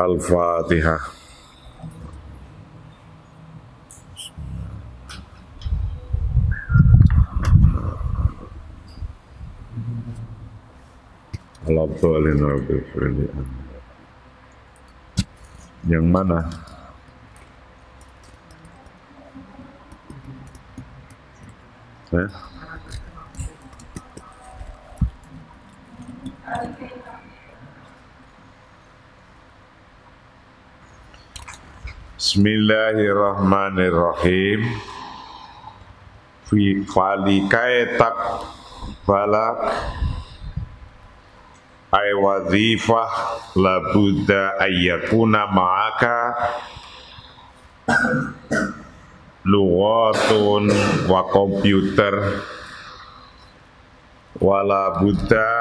Al-Fatihah. Yang mana? Bismillahirrahmanirrahim. Fi falikaitak balak ay wazifah labudda ayyakuna ma'aka lughatun wa komputer wala budda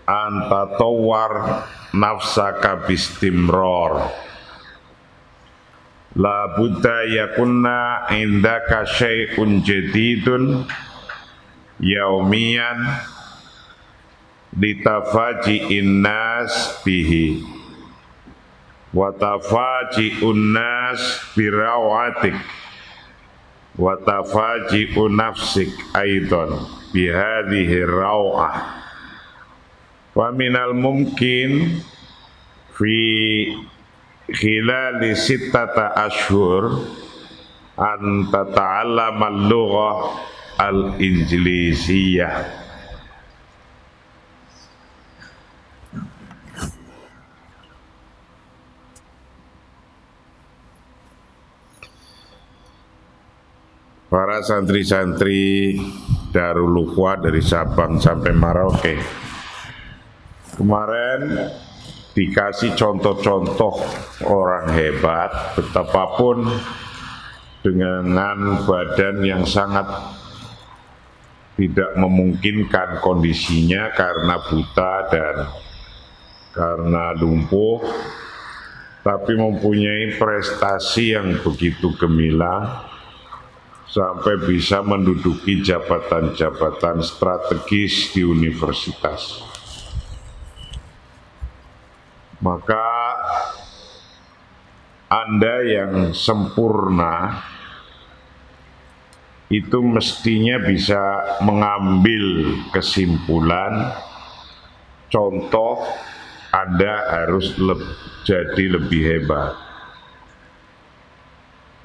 antatawar nafsaka bistimror. La budda yakunna indaka syai'un jadidun yaumiyan litafaji'in nas bihi wa tafaji'un nas birawatik wa tafaji'un nafsik aidan bihadhihi raw'ah. Wa minal mumkin fi khilali sittata ashhur an tata'allama al-lughah al-injlisiyah. Para santri-santri Darul Ukhwah dari Sabang sampai Merauke kemarin dikasih contoh-contoh orang hebat, betapapun dengan badan yang sangat tidak memungkinkan kondisinya karena buta dan karena lumpuh, tapi mempunyai prestasi yang begitu gemilang sampai bisa menduduki jabatan-jabatan strategis di universitas. Maka Anda yang sempurna itu mestinya bisa mengambil kesimpulan, contoh Anda harus jadi lebih hebat.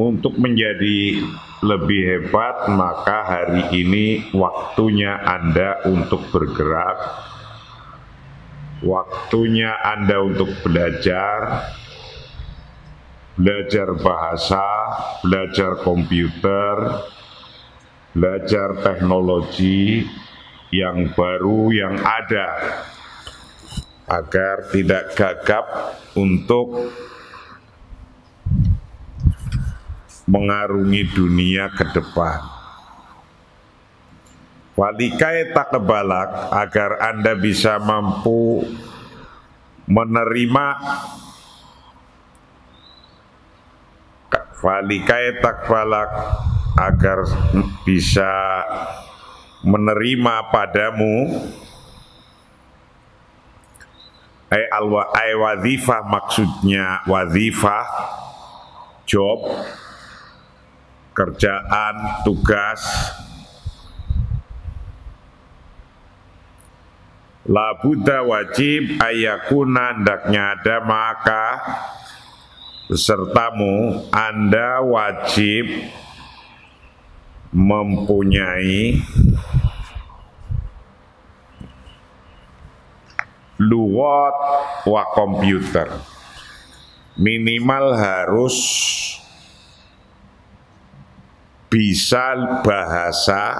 Untuk menjadi lebih hebat, maka hari ini waktunya Anda untuk bergerak, waktunya Anda untuk belajar bahasa, belajar komputer, belajar teknologi yang baru yang ada, agar tidak gagap untuk mengarungi dunia ke depan. Walikai takbalak, agar Anda bisa mampu menerima, walikai takbalak, agar bisa menerima padamu ay wazifah, maksudnya wazifah, job, kerjaan, tugas. La budda, wajib, ayakuna, hendaknya ada, maka besertamu Anda wajib mempunyai lughat wa komputer. Minimal harus bisa bahasa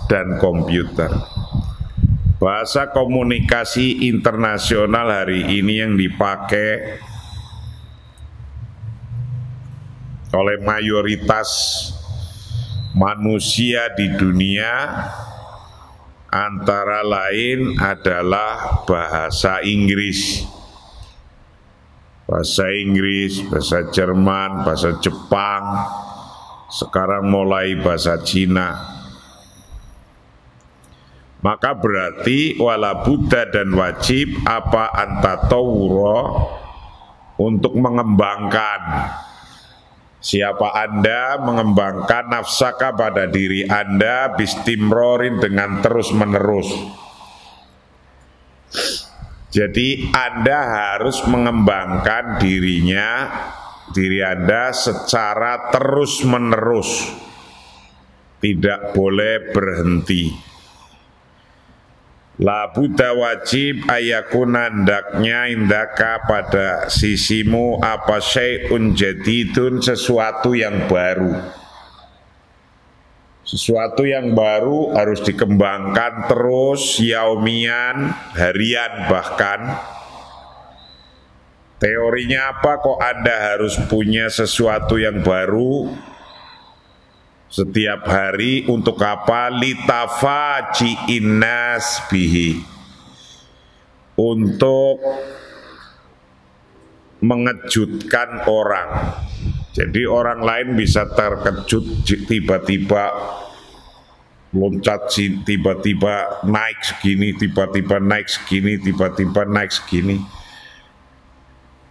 dan komputer. Bahasa komunikasi internasional hari ini yang dipakai oleh mayoritas manusia di dunia antara lain adalah bahasa Inggris. Bahasa Inggris, bahasa Jerman, bahasa Jepang, sekarang mulai bahasa Cina. Maka berarti wala buddha dan wajib apa antatawura untuk mengembangkan. Siapa Anda mengembangkan nafsaka pada diri Anda bistimrorin dengan terus menerus. Jadi Anda harus mengembangkan diri Anda secara terus menerus. Tidak boleh berhenti. La buddha wajib ayakuna hendaknya indaka pada sisimu apa syai'un jadidun sesuatu yang baru. Sesuatu yang baru harus dikembangkan terus yaumian, harian bahkan. Teorinya apa kok Anda harus punya sesuatu yang baru setiap hari? Untuk apa? Litafaji innas bihi, untuk mengejutkan orang. Jadi orang lain bisa terkejut tiba-tiba loncat, tiba-tiba naik segini, tiba-tiba naik segini, tiba-tiba naik segini.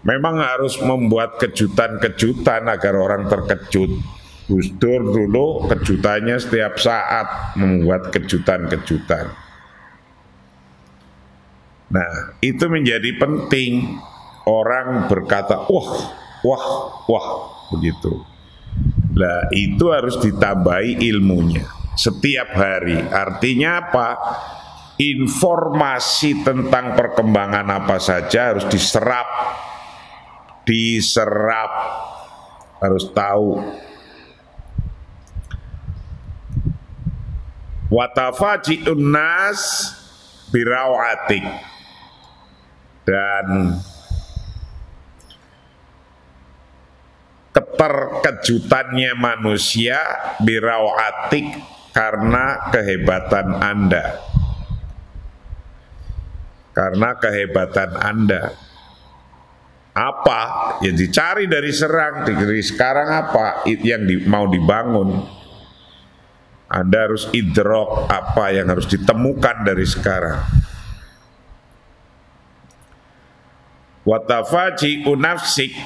Memang harus membuat kejutan-kejutan agar orang terkejut. Gus Dur dulu kejutannya setiap saat membuat kejutan-kejutan. Nah, itu menjadi penting. Orang berkata, wah, begitu. Nah, itu harus ditambahi ilmunya setiap hari. Artinya apa? Informasi tentang perkembangan apa saja harus diserap, harus tahu. Watafaji'un nas birawatik, dan keterkejutannya manusia birawatik karena kehebatan Anda. Karena kehebatan Anda. Apa? Ya dicari dari sekarang apa yang mau dibangun. Anda harus idrok apa yang harus ditemukan dari sekarang. Watafaji unafsik,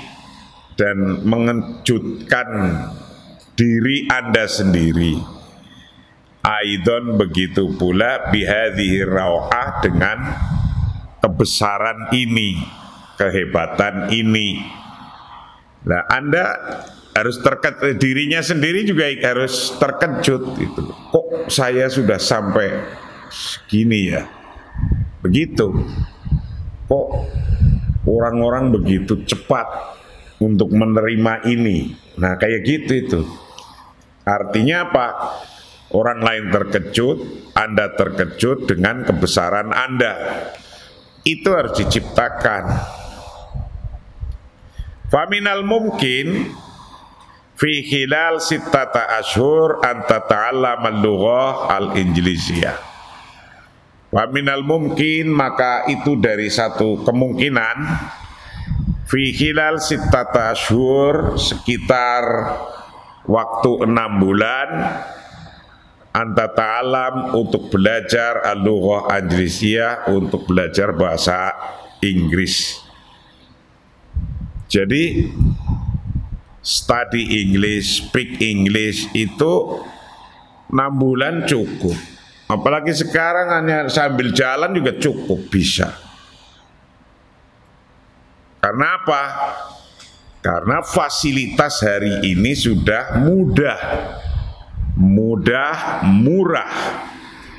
dan mengejutkan diri Anda sendiri. Aidon begitu pula bihadhihi raw'ah, dengan kebesaran ini, kehebatan ini. Nah, Anda harus terkejut, dirinya sendiri juga harus terkejut gitu. Kok saya sudah sampai segini ya? Begitu. Kok orang-orang begitu cepat untuk menerima ini? Nah, kayak gitu itu. Artinya apa? Orang lain terkejut, Anda terkejut dengan kebesaran Anda. Itu harus diciptakan. Faminal mungkin fi khilal sittata ashur anta ta'allama al-lughah al-injiliziyah. Wa minal mungkin, maka itu dari satu kemungkinan, fi khilal sittata ashur, sekitar waktu 6 bulan, anta ta'allam, untuk belajar al-lughah al-injiliziyah, untuk belajar bahasa Inggris. Jadi study English, speak English itu 6 bulan cukup. Apalagi sekarang hanya sambil jalan juga cukup bisa. Karena apa? Karena fasilitas hari ini sudah murah.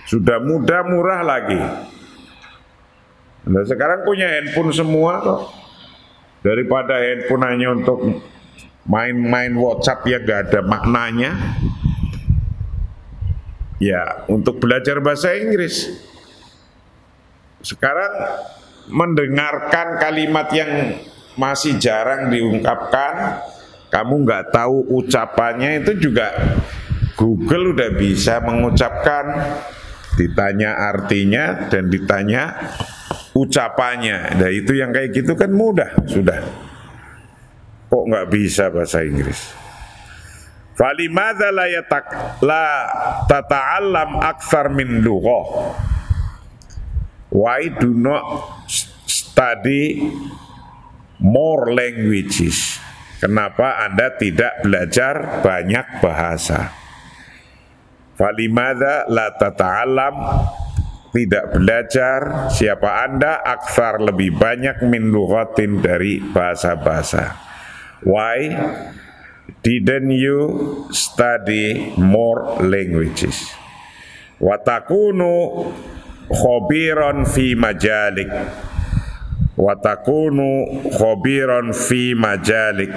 Sudah murah lagi. Nah, sekarang punya handphone semua kok. Daripada handphone hanya untuk main-main WhatsApp yang gak ada maknanya, ya untuk belajar bahasa Inggris. Sekarang mendengarkan kalimat yang masih jarang diungkapkan, kamu nggak tahu ucapannya, itu juga Google udah bisa mengucapkan, ditanya artinya dan ditanya ucapannya. Nah, itu yang kayak gitu kan mudah sudah. Kok nggak bisa bahasa Inggris? Falimadza la tata'allam aktsar min lughah? Why do not study more languages? Kenapa Anda tidak belajar banyak bahasa? Falimada la tata'alam, tidak belajar siapa Anda aktsar lebih banyak min lughatin dari bahasa-bahasa. Why didn't you study more languages? Watakunu khobiron fi majalik, watakunu khobiron fi majalik,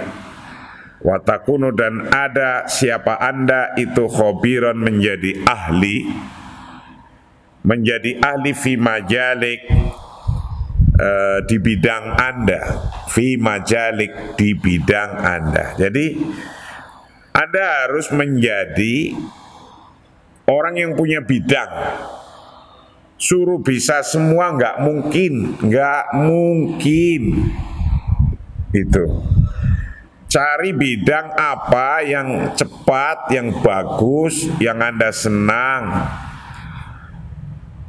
watakunu, dan ada siapa Anda itu khobiron menjadi ahli fi majalik, di bidang Anda, fi majalik, di bidang Anda. Jadi Anda harus menjadi orang yang punya bidang. Suruh bisa semua nggak mungkin, itu. Cari bidang apa yang cepat, yang bagus, yang Anda senang,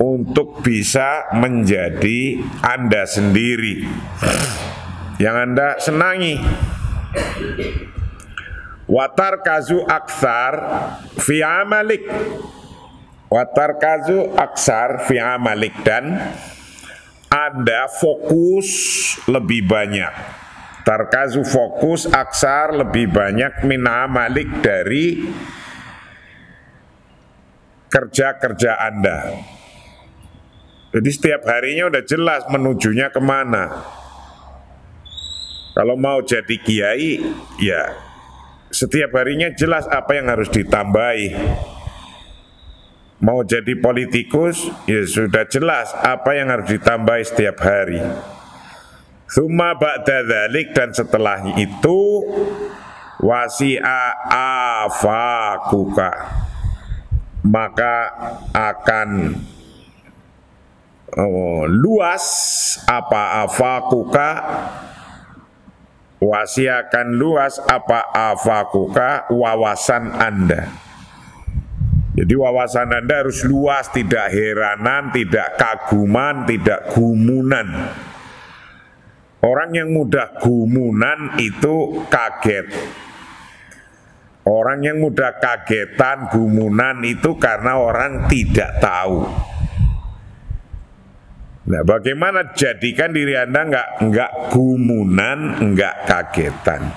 untuk bisa menjadi Anda sendiri, yang Anda senangi. Watar kazu aksar fi amalik, watar kazu aksar fi amalik, dan Anda fokus lebih banyak. Tarkazu fokus, aksar lebih banyak, min amalik dari kerja-kerja Anda. Jadi setiap harinya udah jelas menujunya kemana. Kalau mau jadi kiai, ya setiap harinya jelas apa yang harus ditambahi. Mau jadi politikus, ya sudah jelas apa yang harus ditambahi setiap hari. Tsumma ba'da dzalik, dan setelah itu wasi'a afakuka, maka akan luas apa afakuka, wasiakan luas apa afakuka, wawasan Anda. Jadi wawasan Anda harus luas, tidak heranan, tidak kaguman, tidak gumunan. Orang yang mudah gumunan itu kaget. Orang yang mudah kagetan, gumunan itu karena orang tidak tahu. Nah, bagaimana jadikan diri Anda enggak gumunan, enggak kagetan?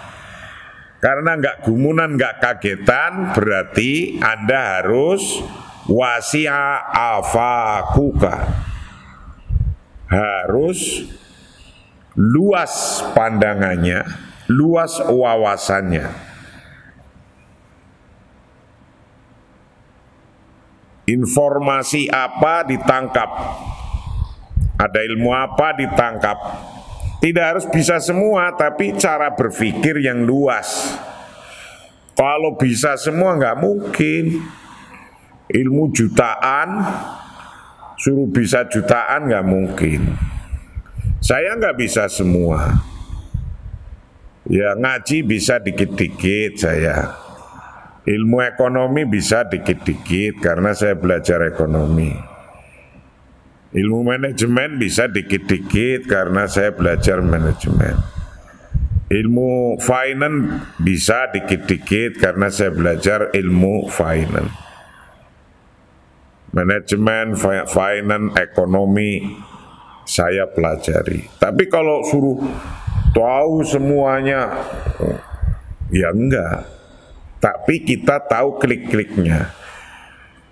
Karena enggak gumunan, enggak kagetan, berarti Anda harus wasi'a afakuka, harus luas pandangannya, luas wawasannya. Informasi apa ditangkap, ada ilmu apa ditangkap. Tidak harus bisa semua, tapi cara berpikir yang luas. Kalau bisa semua nggak mungkin. Ilmu jutaan, suruh bisa jutaan nggak mungkin. Saya nggak bisa semua. Ya ngaji bisa dikit-dikit saya. Ilmu ekonomi bisa dikit-dikit karena saya belajar ekonomi. Ilmu manajemen bisa dikit-dikit karena saya belajar manajemen. Ilmu finance bisa dikit-dikit karena saya belajar ilmu finance. Manajemen, finance, ekonomi saya pelajari. Tapi kalau suruh tahu semuanya, ya enggak. Tapi kita tahu klik-kliknya.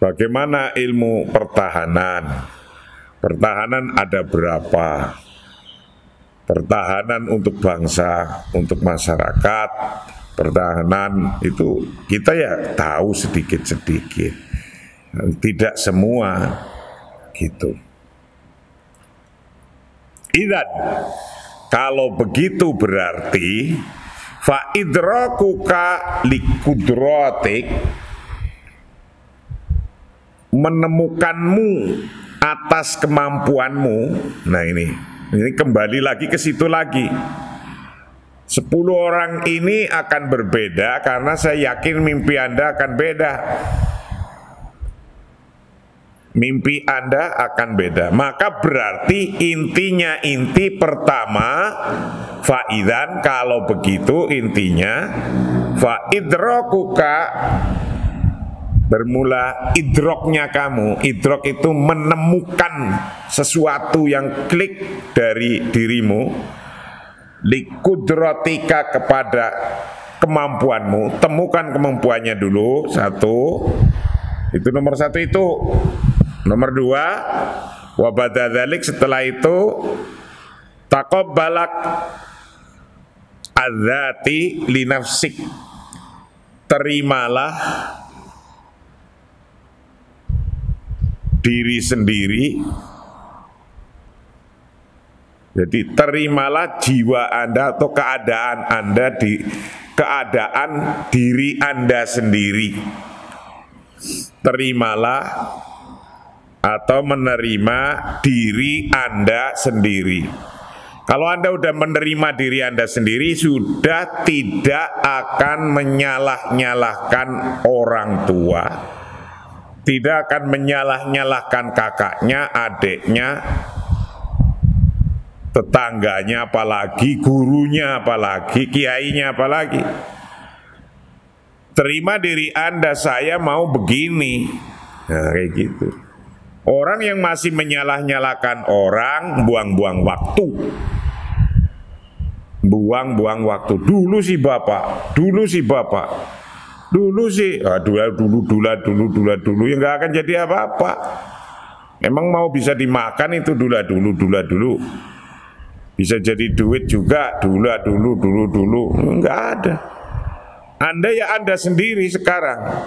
Bagaimana ilmu pertahanan? Pertahanan ada berapa? Pertahanan untuk bangsa, untuk masyarakat, pertahanan itu kita ya tahu sedikit-sedikit. Tidak semua gitu. Idan, kalau begitu berarti fa idrakuka likudratik, menemukanmu atas kemampuanmu. Nah ini kembali lagi ke situ lagi. 10 orang ini akan berbeda karena saya yakin mimpi Anda akan beda. mimpi Anda akan beda. Maka berarti inti pertama, faidan, kalau begitu intinya faidrokuka, bermula idroknya kamu. Idrok itu menemukan sesuatu yang klik dari dirimu, likudrotika, kepada kemampuanmu. Temukan kemampuannya dulu, satu. Itu nomor satu itu. Nomor dua, wabadadzalik, setelah itu taqabbalak adzati linafsik, terimalah diri sendiri. Jadi terimalah jiwa Anda atau keadaan Anda, di keadaan diri Anda sendiri. Terimalah atau menerima diri Anda sendiri. Kalau Anda sudah menerima diri Anda sendiri, sudah tidak akan menyalah-nyalahkan orang tua, tidak akan menyalah-nyalahkan kakaknya, adiknya, tetangganya, apalagi gurunya, apalagi kiainya, apalagi. Terima diri Anda, saya mau begini. Nah, kayak gitu. Orang yang masih menyalah-nyalahkan orang, buang-buang waktu. Buang-buang waktu. Dulu sih bapak, dulu sih bapak, dulu sih, dulu, ya nggak akan jadi apa-apa. Emang mau bisa dimakan itu dulu. Bisa jadi duit juga dulu, nggak ada. Anda ya Anda sendiri sekarang.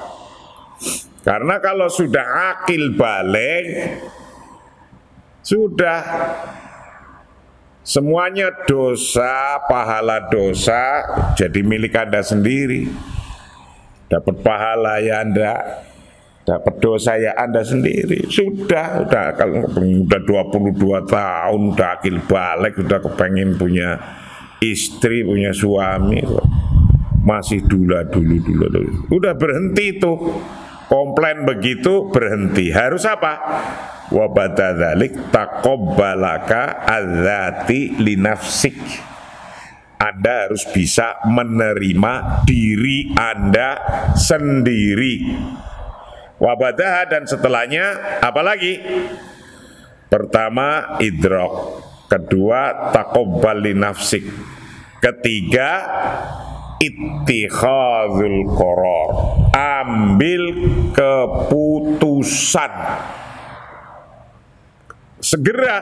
Karena kalau sudah akil balik, sudah semuanya dosa, pahala dosa jadi milik Anda sendiri. Dapat pahala ya Anda, dapat dosa ya Anda sendiri. Sudah kalau udah 22 tahun, udah akil balik, udah kepengen punya istri, punya suami, masih dulu. Udah berhenti tuh. Komplain begitu berhenti. Harus apa? Wa badadzalik taqabbalaka adzati linafsik. Anda harus bisa menerima diri Anda sendiri. Wa badaha, dan setelahnya apalagi? Pertama idrok, kedua taqabbal linafsik, ketiga ittikhadzul qaror, ambil keputusan. Segera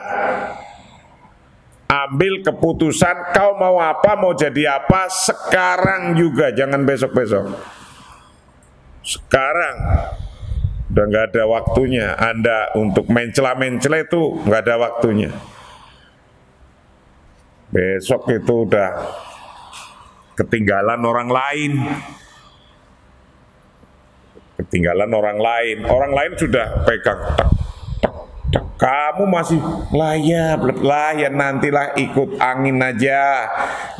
ambil keputusan, kau mau apa, mau jadi apa, sekarang juga, jangan besok-besok. Sekarang. Udah nggak ada waktunya Anda untuk mencela-mencela, itu nggak ada waktunya. Besok itu udah ketinggalan orang lain. Orang lain sudah pegang, kamu masih layan, nantilah ikut angin aja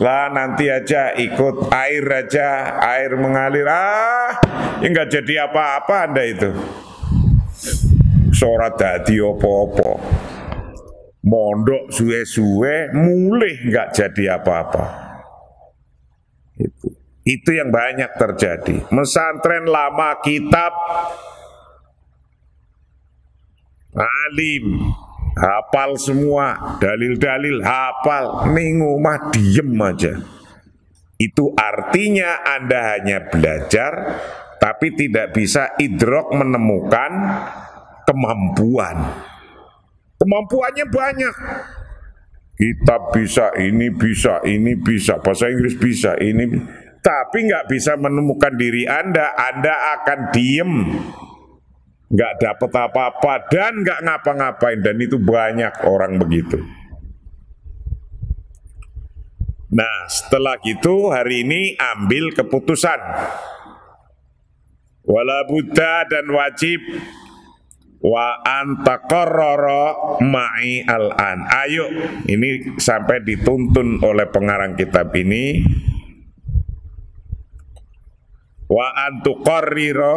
lah, nanti aja ikut air mengalir, ya nggak jadi apa-apa Anda itu. Sorat dadi opo-opo, mondok suwe-suwe, mulih nggak jadi apa-apa. Itu yang banyak terjadi. Mesantren lama, kitab, alim, hafal semua, dalil-dalil hafal, ning omah diem aja. Itu artinya Anda hanya belajar, tapi tidak bisa idrok, menemukan kemampuan. Kemampuannya banyak. Kitab bisa, ini bisa, bahasa Inggris bisa, ini, tapi nggak bisa menemukan diri Anda akan diem, nggak dapat apa-apa dan nggak ngapa-ngapain, dan itu banyak orang begitu. Nah, setelah itu hari ini ambil keputusan. Wala buddha, dan wajib, wa antaqarrara ma'i al-an. Ayo, ini sampai dituntun oleh pengarang kitab ini. wa antuqarriro,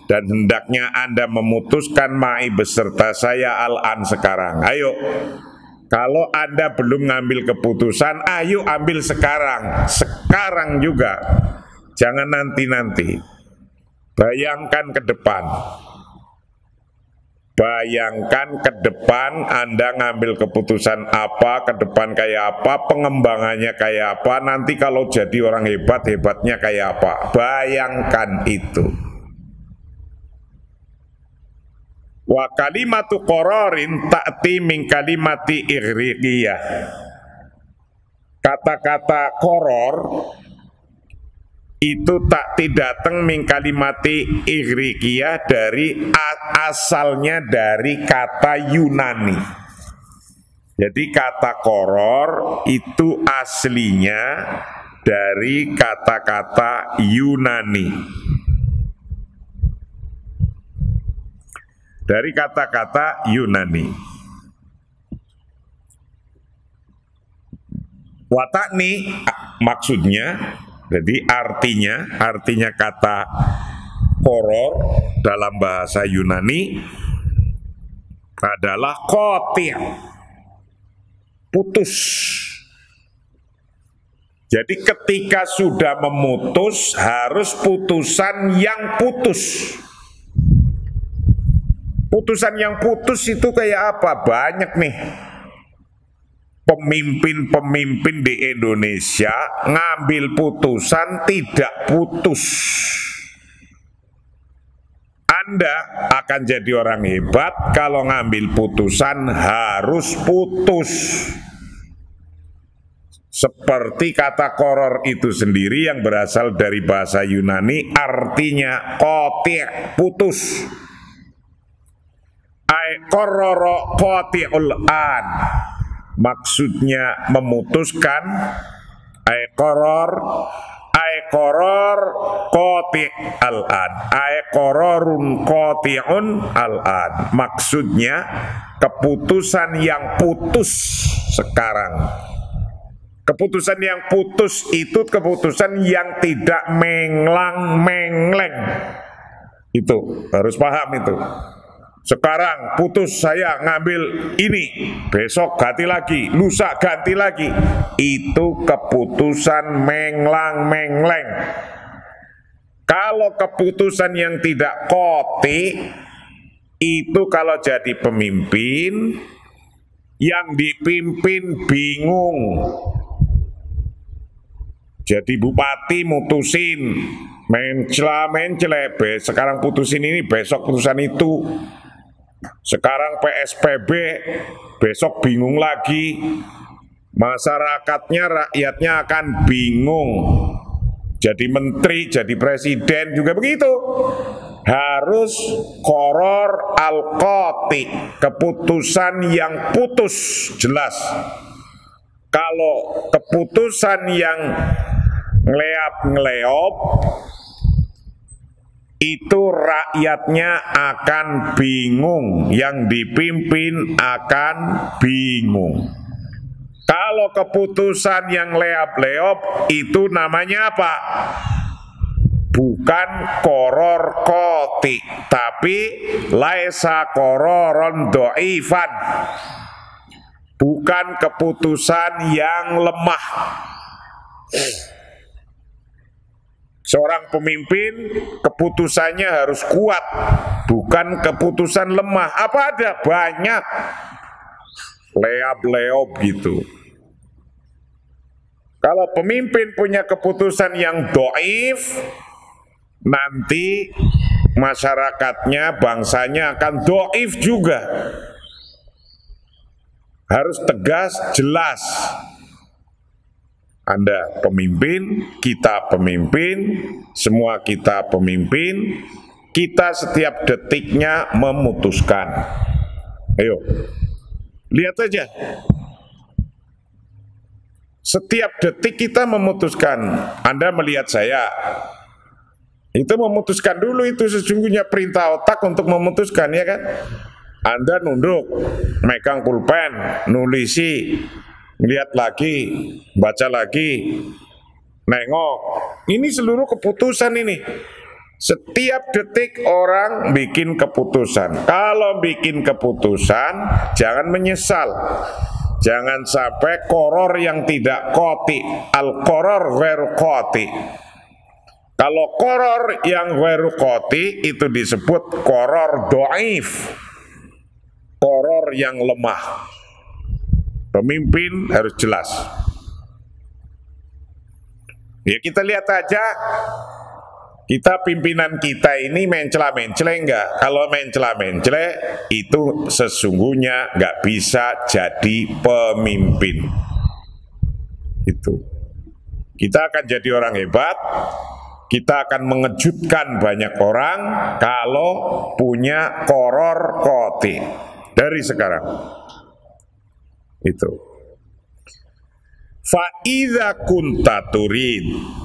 dan hendaknya Anda memutuskan ma'i beserta saya al-an sekarang. Ayo, kalau Anda belum ngambil keputusan, ayo ambil sekarang. Sekarang juga, jangan nanti-nanti. Bayangkan ke depan. Bayangkan ke depan Anda ngambil keputusan apa, ke depan kayak apa, pengembangannya kayak apa, nanti kalau jadi orang hebat, hebatnya kayak apa. Bayangkan itu. Wa kalimatu qararin ta'ti min kalimati ighriqiyah. Kata-kata koror itu tak datang min kalimati ighriqiyah, dari asalnya dari kata Yunani. Jadi kata koror itu aslinya dari kata-kata Yunani. Dari kata-kata Yunani. Watakni maksudnya, jadi artinya kata koror dalam bahasa Yunani adalah qati', putus. Jadi ketika sudah memutus, harus putusan yang putus. Putusan yang putus itu kayak apa? Banyak nih. Pemimpin-pemimpin di Indonesia ngambil putusan tidak putus. Anda akan jadi orang hebat kalau ngambil putusan harus putus. Seperti kata koror itu sendiri yang berasal dari bahasa Yunani, artinya qati', putus. Ai qarrara qati'ul an, maksudnya memutuskan. Ai qaror qati' al-an, ai qararun qati'un al-an, maksudnya keputusan yang putus sekarang. Keputusan yang putus itu keputusan yang tidak menglang-mengleng. Itu harus paham itu. Sekarang putus, saya ngambil ini, besok ganti lagi, lusa ganti lagi. Itu keputusan menglang-mengleng. Kalau keputusan yang tidak qati, itu kalau jadi pemimpin, yang dipimpin bingung. Jadi bupati mutusin, mencela, sekarang putusin ini, besok putusan itu. Sekarang PSBB, besok bingung lagi. Masyarakatnya, rakyatnya akan bingung. Jadi menteri, jadi presiden juga begitu. Harus qoror al-qati, keputusan yang putus, jelas. Kalau keputusan yang ngeleap-ngeleop, itu rakyatnya akan bingung, yang dipimpin akan bingung. Kalau keputusan yang leap-leop, itu namanya apa? Bukan qoror qati, tapi laisa qororon do'ifan, bukan keputusan yang lemah. Seorang pemimpin keputusannya harus kuat, bukan keputusan lemah. Apa ada? Banyak leap-leop gitu. Kalau pemimpin punya keputusan yang doif, nanti masyarakatnya, bangsanya akan doif juga. Harus tegas, jelas. Anda pemimpin, kita pemimpin, semua kita pemimpin, kita setiap detiknya memutuskan. Ayo, lihat aja. Setiap detik kita memutuskan. Anda melihat saya, itu memutuskan dulu, itu sesungguhnya perintah otak untuk memutuskan, ya kan? Anda nunduk, megang pulpen, nulisi, lihat lagi, baca lagi, nengok. Ini seluruh keputusan ini. Setiap detik orang bikin keputusan. Kalau bikin keputusan, jangan menyesal. Jangan sampai koror yang tidak qati. Al-koror ghairu qati. Kalau koror yang ghairu qati itu disebut koror dhaif. Koror yang lemah. Pemimpin harus jelas. Ya kita lihat aja. Kita pimpinan kita ini mencela-mencela enggak? Kalau mencela-mencela itu sesungguhnya enggak bisa jadi pemimpin. Itu. Kita akan jadi orang hebat, kita akan mengejutkan banyak orang kalau punya koror qati dari sekarang. Itu. Fa idza kunta turid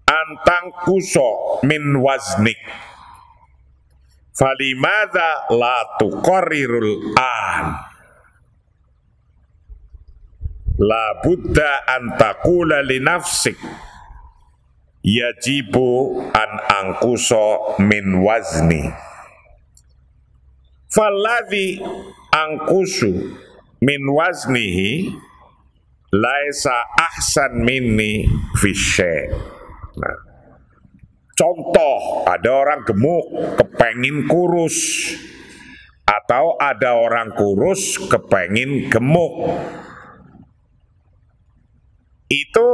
antang kuso min waznik falimada la tuqarrirul an la buddha antakula li nafsik yajibu an angkuso min wazni falladhi angkusu min waznihi laisa ahsan minni fisye. Nah, contoh, ada orang gemuk kepengin kurus, atau ada orang kurus kepengin gemuk. Itu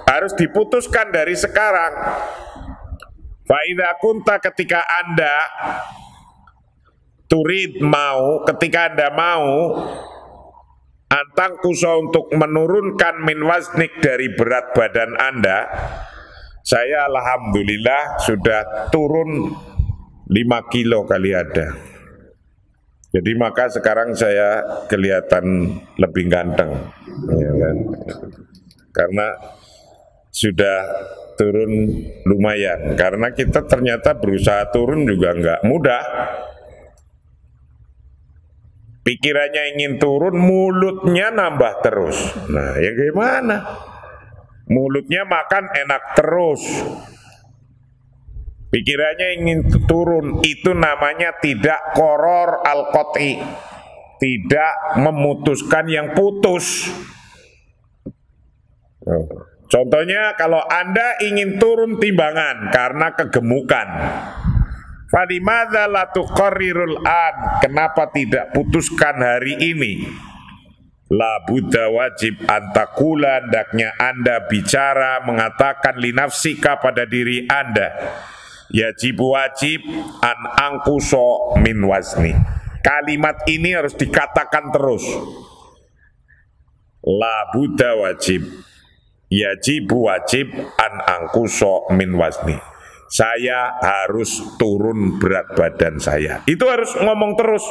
harus diputuskan dari sekarang. Fa idza kunta, ketika Anda turid mau, ketika Anda mau antang kuso untuk menurunkan min waznik dari berat badan Anda. Saya alhamdulillah sudah turun 5 kilo kali ada. Jadi maka sekarang saya kelihatan lebih ganteng, ya kan? Karena sudah turun lumayan. Karena kita ternyata berusaha turun juga nggak mudah. Pikirannya ingin turun, mulutnya nambah terus. Nah, ya gimana? Mulutnya makan enak terus, pikirannya ingin turun, itu namanya tidak koror al-qati, tidak memutuskan yang putus. Contohnya kalau Anda ingin turun timbangan karena kegemukan, falimadza la tuqarrirul an, kenapa tidak putuskan hari ini? La buddha wajib antakula, hendaknya Anda bicara mengatakan linafsika pada diri Anda, yajib wajib an angkuso min wazni. Kalimat ini harus dikatakan terus. La buddha wajib, yajib wajib an angkuso min wazni. Saya harus turun berat badan saya. Itu harus ngomong terus.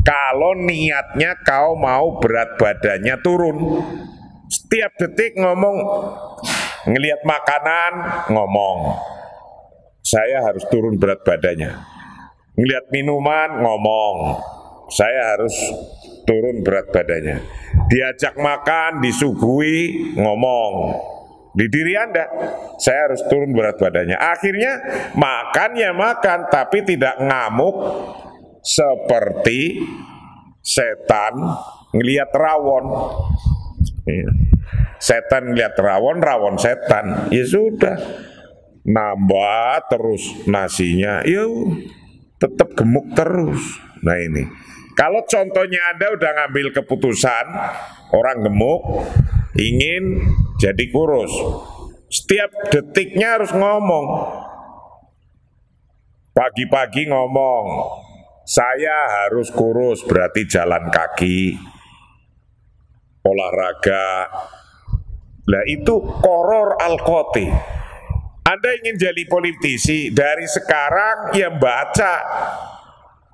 Kalau niatnya kau mau berat badannya turun, setiap detik ngomong, ngelihat makanan ngomong, saya harus turun berat badannya. Ngelihat minuman ngomong, saya harus turun berat badannya. Diajak makan, disuguhi ngomong, di diri Anda, saya harus turun berat badannya. Akhirnya makan ya makan, tapi tidak ngamuk. Seperti setan ngelihat rawon. Setan ngelihat rawon, rawon setan. Ya sudah, nambah terus nasinya, ya tetap gemuk terus. Nah ini, kalau contohnya Anda udah ngambil keputusan, orang gemuk ingin jadi kurus, setiap detiknya harus ngomong. Pagi-pagi ngomong, saya harus kurus, berarti jalan kaki, olahraga. Nah itu koror al-qati. Anda ingin jadi politisi, dari sekarang ya baca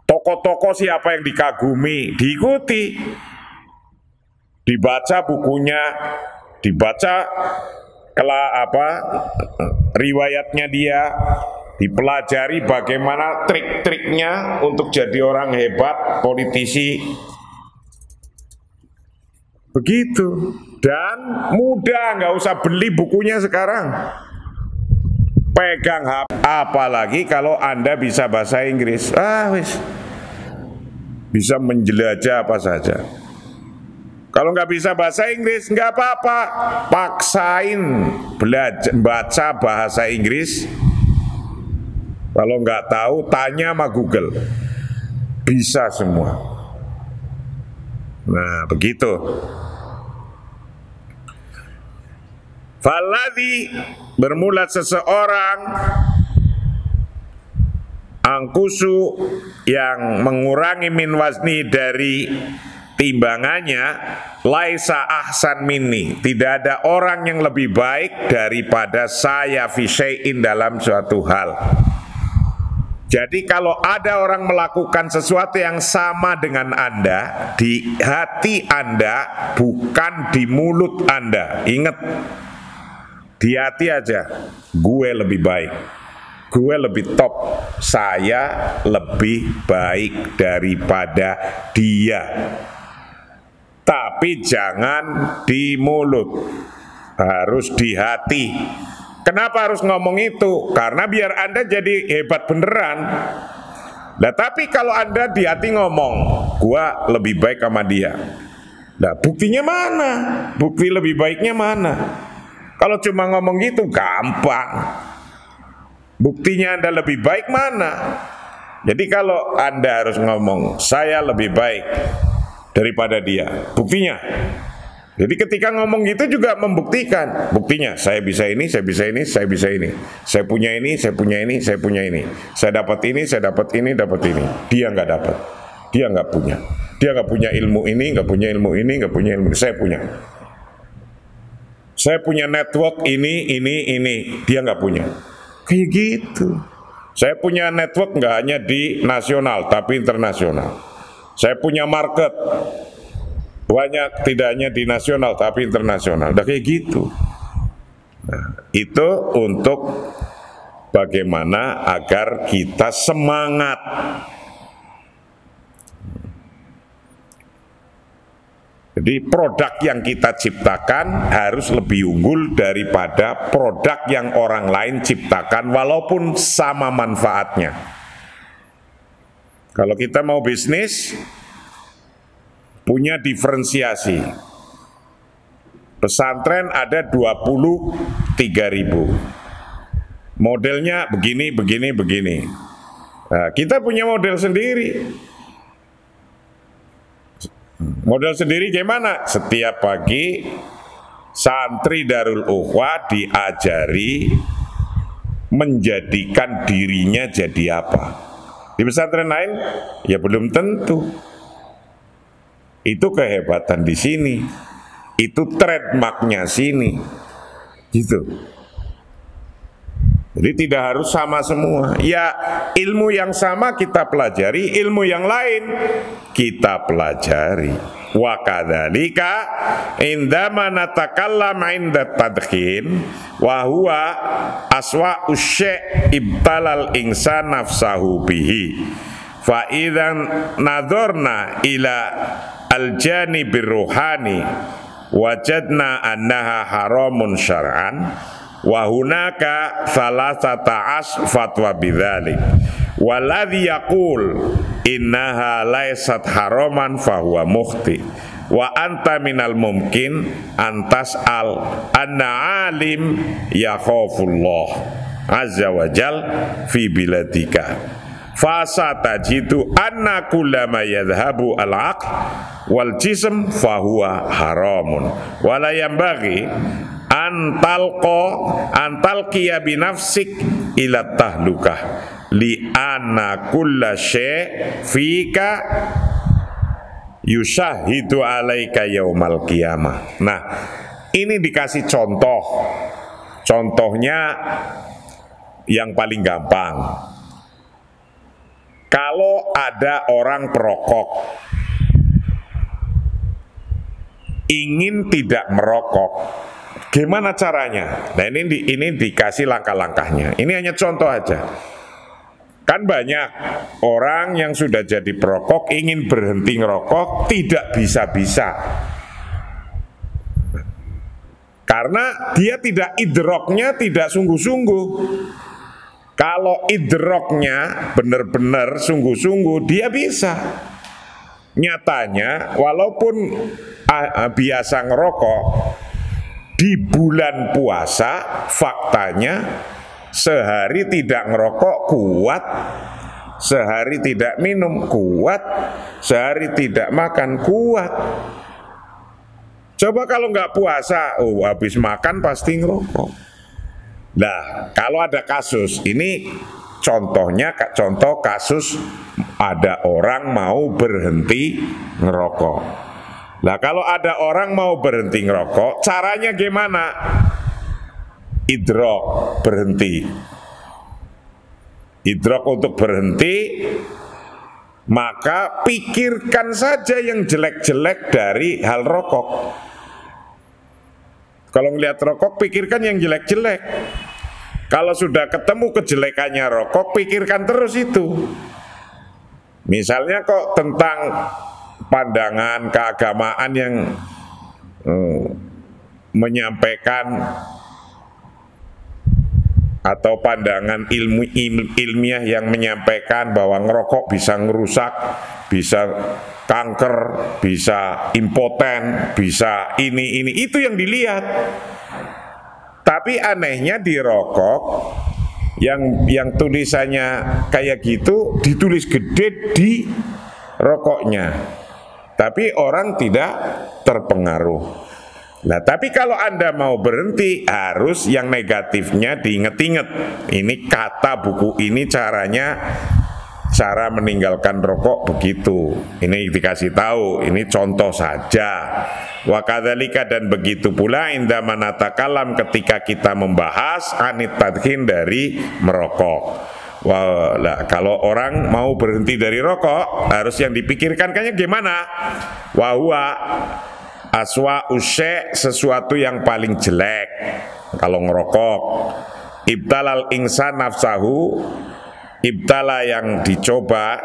tokoh-tokoh siapa yang dikagumi, diikuti, dibaca bukunya, dibaca riwayatnya dia, dipelajari bagaimana trik-triknya untuk jadi orang hebat, politisi. Begitu. Dan mudah, nggak usah beli bukunya sekarang. pegang HP, apalagi kalau Anda bisa bahasa Inggris. Wis, bisa menjelajah apa saja. Kalau nggak bisa bahasa Inggris, nggak apa-apa, paksain belajar baca bahasa Inggris. Kalau nggak tahu, tanya sama Google, bisa semua. Nah, begitu. Faladhi, bermula seseorang, angkusu, yang mengurangi min wazni, dari timbangannya, laisa ahsan minni, tidak ada orang yang lebih baik daripada saya fi syai'in, dalam suatu hal. Jadi kalau ada orang melakukan sesuatu yang sama dengan Anda, di hati Anda, bukan di mulut Anda. Ingat, di hati aja, gue lebih baik, gue lebih top, saya lebih baik daripada dia. Tapi jangan di mulut, harus di hati. Kenapa harus ngomong itu? Karena biar Anda jadi hebat beneran. Nah, tapi kalau Anda di hati ngomong, gua lebih baik sama dia. Nah, buktinya mana? Bukti lebih baiknya mana? Kalau cuma ngomong gitu, gampang. Buktinya Anda lebih baik mana? Jadi kalau Anda harus ngomong, saya lebih baik daripada dia. Buktinya. Jadi ketika ngomong gitu juga membuktikan. Buktinya, saya bisa ini, saya bisa ini, saya bisa ini. Saya punya ini, saya punya ini, saya punya ini. Saya dapat ini, saya dapat ini, dapat ini. Dia nggak dapat. Dia nggak punya. Dia nggak punya ilmu ini, nggak punya ilmu ini, nggak punya ilmu ini. Saya punya. Saya punya network ini. Dia nggak punya. Kayak gitu. Saya punya network nggak hanya di nasional, tapi internasional. Saya punya market banyak, tidak hanya di nasional tapi internasional. Udah kayak gitu. Nah, itu untuk bagaimana agar kita semangat. Jadi produk yang kita ciptakan harus lebih unggul daripada produk yang orang lain ciptakan, walaupun sama manfaatnya. Kalau kita mau bisnis, punya diferensiasi. Pesantren ada 23.000. Modelnya begini, begini, begini. Nah, kita punya model sendiri. Model sendiri gimana? Setiap pagi santri Darul Ukhwah diajari menjadikan dirinya jadi apa. Di pesantren lain ya belum tentu. Itu kehebatan di sini. Itu trademarknya sini. Gitu. Jadi tidak harus sama semua. Ya, ilmu yang sama kita pelajari, ilmu yang lain kita pelajari. Wa kadzalika indama natakallam 'inda tadkhin wa huwa aswa'u syai' ibtalal insan nafsahu bihi. Fa idzan nadharna ila al-janibir ruhani wajadna annaha haramun syar'an wa hunaka thalathata fatwa bidzalik walladhi yaqul innaha laysat haraman fahuwa mukhti wa anta minal mumkin antas al anna alim yakhafullah azza wa jal fi biladika fasa tajidu anna kullama yadhhabu al-aql wal jism fahuwa haramun wala yambaghi antalqiya binafsik ila tahlukah li anna kulla syai' fika yushahidu alaika yaumal qiyamah. Nah, ini dikasih contoh. Contohnya yang paling gampang. Kalau ada orang perokok ingin tidak merokok, gimana caranya? Nah, ini dikasih langkah-langkahnya. Ini hanya contoh aja. Kan banyak orang yang sudah jadi perokok ingin berhenti ngerokok tidak bisa-bisa. Karena dia tidak idroknya tidak sungguh-sungguh. Kalau idroknya benar-benar sungguh-sungguh, dia bisa. Nyatanya walaupun biasa ngerokok, di bulan puasa faktanya sehari tidak ngerokok kuat, sehari tidak minum kuat, sehari tidak makan kuat. Coba kalau nggak puasa, habis makan pasti ngerokok. Nah, kalau ada kasus ini, contoh kasus ada orang mau berhenti ngerokok. Nah, kalau ada orang mau berhenti ngerokok, caranya gimana? Idrok berhenti. Idrok untuk berhenti, maka pikirkan saja yang jelek-jelek dari hal rokok. Kalau ngelihat rokok, pikirkan yang jelek-jelek. Kalau sudah ketemu kejelekannya rokok, pikirkan terus itu. Misalnya kok tentang pandangan keagamaan yang menyampaikan atau pandangan ilmiah yang menyampaikan bahwa ngerokok bisa ngerusak, bisa kanker, bisa impoten, bisa ini itu yang dilihat. Tapi anehnya di rokok yang tulisannya kayak gitu ditulis gede di rokoknya, tapi orang tidak terpengaruh. Nah, tapi kalau Anda mau berhenti, harus yang negatifnya diinget-inget. Ini kata buku ini caranya, cara meninggalkan rokok begitu. Ini dikasih tahu, ini contoh saja. Wa kadzalika, dan begitu pula inda manatakalam, ketika kita membahas anit tadkhin, dari merokok. Wah, kalau orang mau berhenti dari rokok, harus yang dipikirkan kayaknya gimana? Wahwa aswa usye, sesuatu yang paling jelek kalau ngerokok. Ibtalal insan nafsahu, ibtala yang dicoba,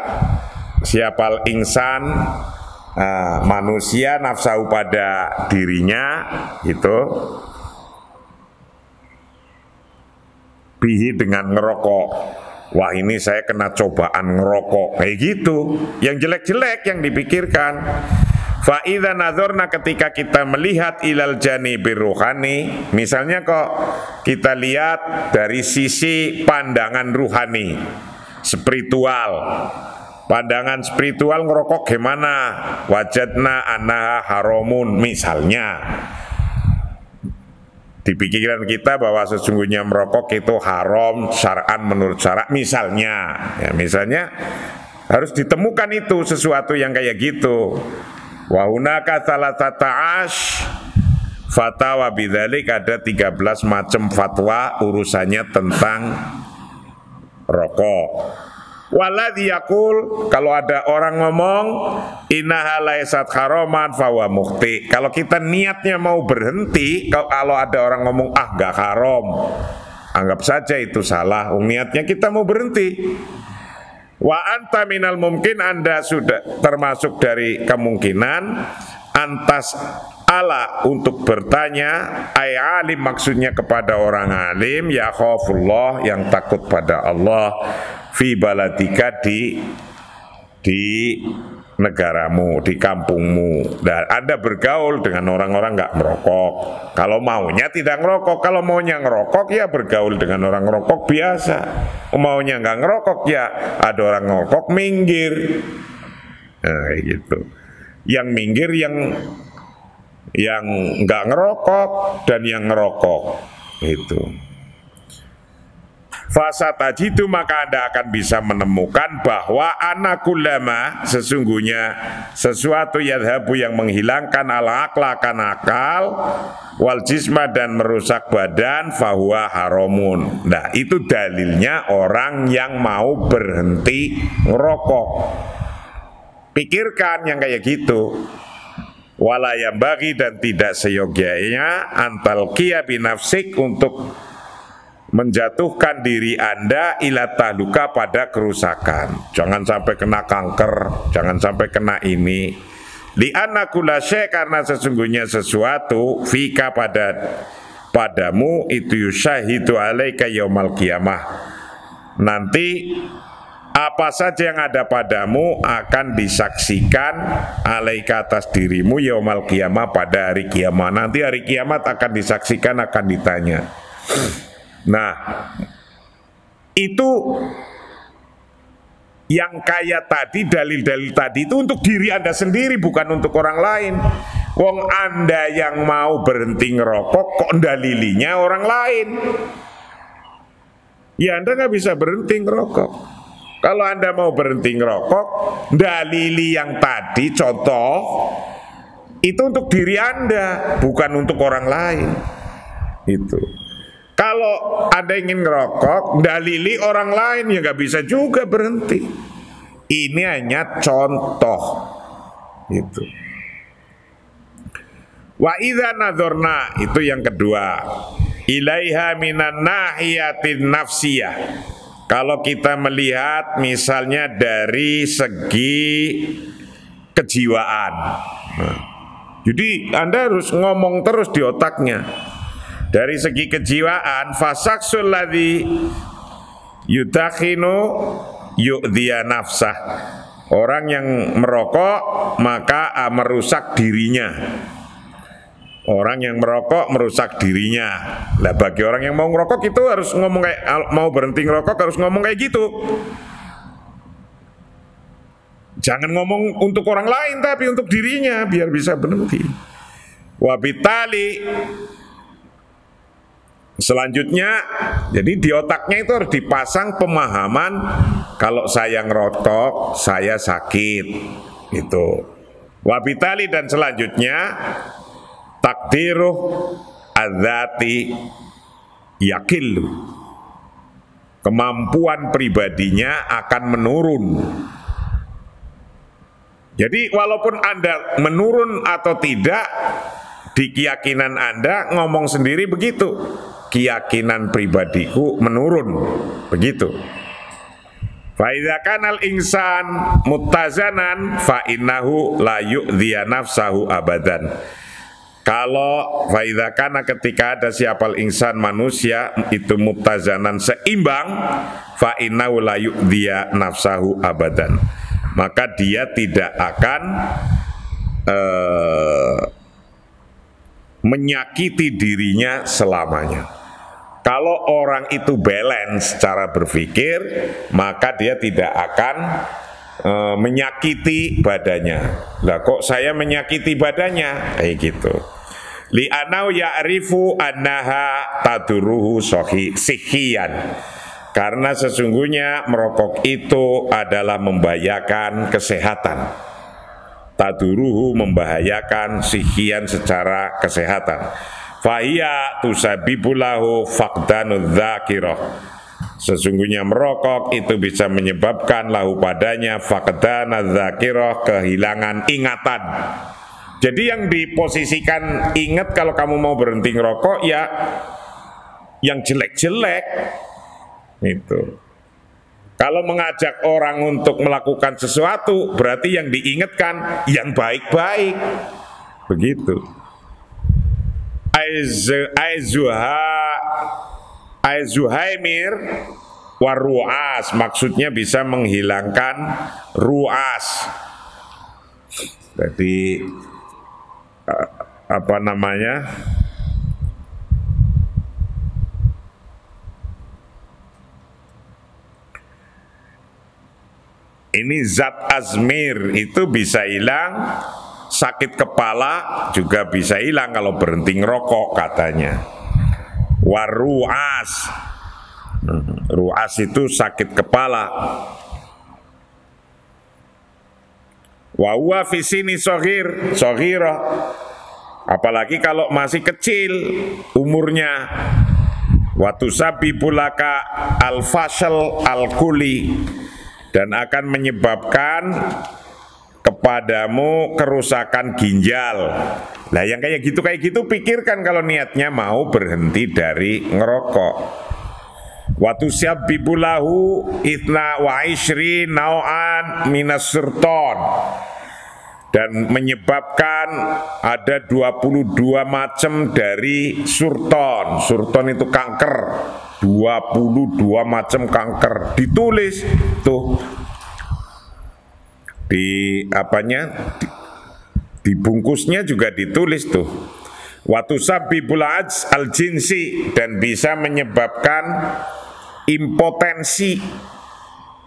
siapal insan, manusia, nafsahu pada dirinya, itu bihi dengan ngerokok. Wah, ini saya kena cobaan ngerokok, kayak gitu. Yang jelek-jelek yang dipikirkan. Fa idza nadzarna, ketika kita melihat ilal janibi ruhani, misalnya kok kita lihat dari sisi pandangan ruhani, spiritual. Pandangan spiritual ngerokok gimana? Wajadna annaha haramun, misalnya. Di pikiran kita bahwa sesungguhnya merokok itu haram syar'an, menurut syara', misalnya. Ya, misalnya harus ditemukan itu sesuatu yang kayak gitu. Wa hunaka salasata ash fatwa bidzalik, ada 13 macam fatwa urusannya tentang rokok. Waladhi yaqul, kalau ada orang ngomong innaha laysat haraman fawa mukhti, kalau kita niatnya mau berhenti, kalau ada orang ngomong gak haram, anggap saja itu salah. Niatnya kita mau berhenti. Wa anta minal mungkin, Anda sudah termasuk dari kemungkinan antas ala, untuk bertanya, ay alim, maksudnya kepada orang alim, ya khafullah, yang takut pada Allah, fi baladika, di negaramu, di kampungmu. Dan Anda bergaul dengan orang-orang nggak merokok. Kalau maunya tidak ngerokok, kalau maunya ngerokok ya bergaul dengan orang ngerokok biasa. Maunya nggak ngerokok ya ada orang ngerokok minggir. Nah, gitu. Yang minggir yang nggak ngerokok dan yang ngerokok itu. Fasatajidu, maka Anda akan bisa menemukan bahwa anakulama, sesungguhnya sesuatu yadhabu yang menghilangkan al-aqla, akan akal, wal jisma, dan merusak badan, fahuwa haramun. Nah, itu dalilnya orang yang mau berhenti ngerokok. Pikirkan yang kayak gitu. Wala yang bagi, dan tidak seyogyanya antal kia binafsik, untuk menjatuhkan diri Anda ila tahluka, pada kerusakan. Jangan sampai kena kanker, jangan sampai kena ini. Li'anna kulla syai', karena sesungguhnya sesuatu fika, padamu itu yusyahidu alaika yaumal qiyamah, nanti apa saja yang ada padamu akan disaksikan alaika atas dirimu yaumal qiyamah, pada hari kiamat. Nanti hari kiamat akan disaksikan, akan ditanya. Nah, itu yang kayak tadi, dalil-dalil tadi itu untuk diri Anda sendiri, bukan untuk orang lain. Wong Anda yang mau berhenti ngerokok kok dalilinya orang lain. Ya Anda nggak bisa berhenti ngerokok. Kalau Anda mau berhenti ngerokok, dalili yang tadi contoh itu untuk diri Anda, bukan untuk orang lain. Itu. Kalau Anda ingin ngerokok, dalili orang lain ya nggak bisa juga berhenti. Ini hanya contoh. Itu. Wa idza nadzarna, itu yang kedua. Ilaiha minan nahiyatin nafsiyah. Kalau kita melihat misalnya dari segi kejiwaan, jadi Anda harus ngomong terus di otaknya. Dari segi kejiwaan, fasaksul ladzi yudakhinu yu'dhiya nafsah. Orang yang merokok maka merusak dirinya. Orang yang merokok merusak dirinya. Lah bagi orang yang mau ngerokok itu harus ngomong kayak, mau berhenti ngerokok harus ngomong kayak gitu. Jangan ngomong untuk orang lain tapi untuk dirinya biar bisa berhenti. Wabitali, selanjutnya, jadi di otaknya itu harus dipasang pemahaman kalau saya ngerokok saya sakit. Gitu. Wabitali, dan selanjutnya takdiruh adzati yakilu, kemampuan pribadinya akan menurun. Jadi walaupun Anda menurun atau tidak, di keyakinan Anda ngomong sendiri begitu, keyakinan pribadiku menurun, begitu. Fa idza kanal insan muttazanan fa innahu la yu'dhiya nafsahu abadan. Kalau faidha kana, ketika ada siapal insan manusia itu muttazanan seimbang, fa innahu la yu'dhiya nafsahu abadan, maka dia tidak akan menyakiti dirinya selamanya. Kalau orang itu balance cara berpikir, maka dia tidak akan menyakiti badannya. Lah kok saya menyakiti badannya? Kayak gitu. Li'anau ya'rifu annaha taduruhu sihiyan, karena sesungguhnya merokok itu adalah membahayakan kesehatan. Taduruhu, membahayakan, sihiyan secara kesehatan. Fahiya tusabibulahu faqdanud dzakirah, sesungguhnya merokok itu bisa menyebabkan lahu padanya faqdanud dzakirah, kehilangan ingatan. Jadi yang diposisikan, ingat kalau kamu mau berhenti ngerokok ya yang jelek-jelek itu. Kalau mengajak orang untuk melakukan sesuatu, berarti yang diingatkan yang baik-baik. Begitu. Aizuhaimir waruas, maksudnya bisa menghilangkan ruas. Jadi apa namanya, ini zat azmir itu bisa hilang, sakit kepala juga bisa hilang kalau berhenti ngerokok katanya. Waruas, ruas itu sakit kepala. Wa huwa fi sini shaghirah, apalagi kalau masih kecil umurnya. Wa tusabibulaka al-fashal al-kuli, dan akan menyebabkan kepadamu kerusakan ginjal. Lah yang kayak gitu pikirkan kalau niatnya mau berhenti dari ngerokok. Watu sabbibulahu itna wa ishri nau'an minas surton, dan menyebabkan ada 22 macam dari surton. Surton itu kanker. 22 macam kanker ditulis tuh di apanya di bungkusnya juga ditulis tuh. Watu sabibul ajz al jinsi, dan bisa menyebabkan impotensi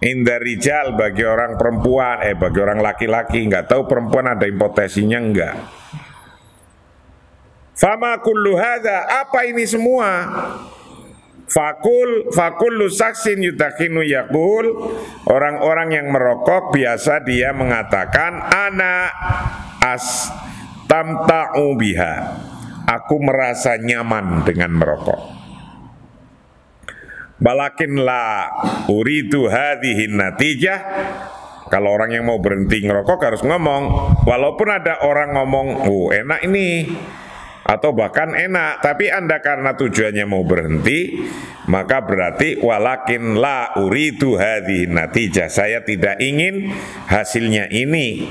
inda rijal bagi orang perempuan, bagi orang laki-laki. Nggak tahu perempuan ada impotensinya enggak. Fama kullu hadza, apa ini semua? Fakullu saksin yutakinu yakul, orang-orang yang merokok biasa dia mengatakan ana astamta'u biha, aku merasa nyaman dengan merokok. Walakin la uridu hadhihin natijah, kalau orang yang mau berhenti ngerokok harus ngomong, walaupun ada orang ngomong oh enak ini atau bahkan enak, tapi Anda karena tujuannya mau berhenti, maka berarti walakin la uridu hadhihi natijah, saya tidak ingin hasilnya ini.